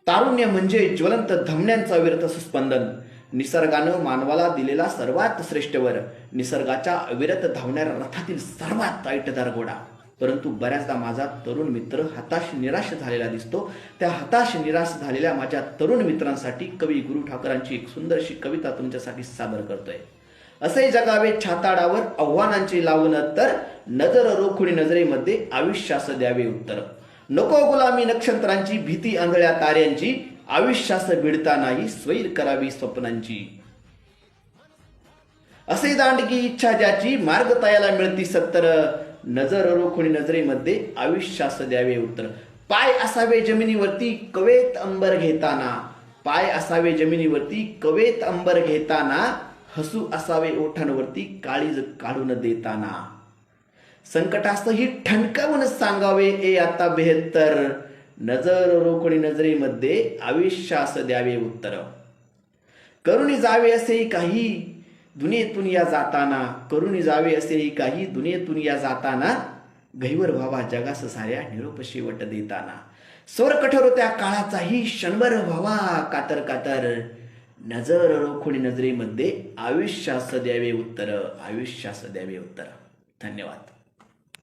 तारुण्य म्हणजे ज्वलंत धमन्यांचा विरत स्पंदन. निसर्गानं मानवाला दिलेला सर्वात श्रेष्ठ वर. निसर्गाच्या अविरत धावणाऱ्या रथातील सर्वात ऐटदार घोडा. परंतु बऱ्याचदा माझा तरुण मित्र हताश निराश झालेला दिसतो. त्या हताश निराश झालेल्या माझ्या तरुण मित्रांसाठी कवी गुरु ठाकरांची एक सुंदरशी कविता तुमच्यासाठी सादर करतोय. असे जगावे छाताडावर आव्हानांची लावून तर, नजर रोखुनी नजरेमध्ये आयुष्यास द्यावे उत्तर. नको गुलामी नक्षत्रांची, भीती आंधळ्या ताऱ्यांची, आयुष्यास भिडता नाही स्वैर करावी स्वप्नांची. असे दांडगी इच्छा ज्याची, मार्ग तयाला मिळती सत्तर. नजर रोखुनी नजरेमध्ये आयुष्यास द्यावे उत्तर. पाय असावे जमिनीवरती कवेत अंबर घेताना. पाय असावे जमिनीवरती कवेत अंबर घेताना. हसू असावे ओठांवरती काळीज काढून देताना. संकटासही ठणकावून सांगावे ए आता बेहत्तर. नजर रोखुनी नजरेमध्ये आयुष्यास द्यावे उत्तर. करुणी जावे असेही काही दुनियेतून या जाताना. करुणी जावे असेही काही दुनियेतून या जाताना. गहिवर व्हावा जगास साऱ्या निरोप शेवट देताना. स्वर कठोर त्या काळाचाही क्षणभर व्हावा कातर कातर. नजर रोखुनी नजरेमध्ये आयुष्यास द्यावे उत्तर. आयुष्यास द्यावे उत्तर. धन्यवाद.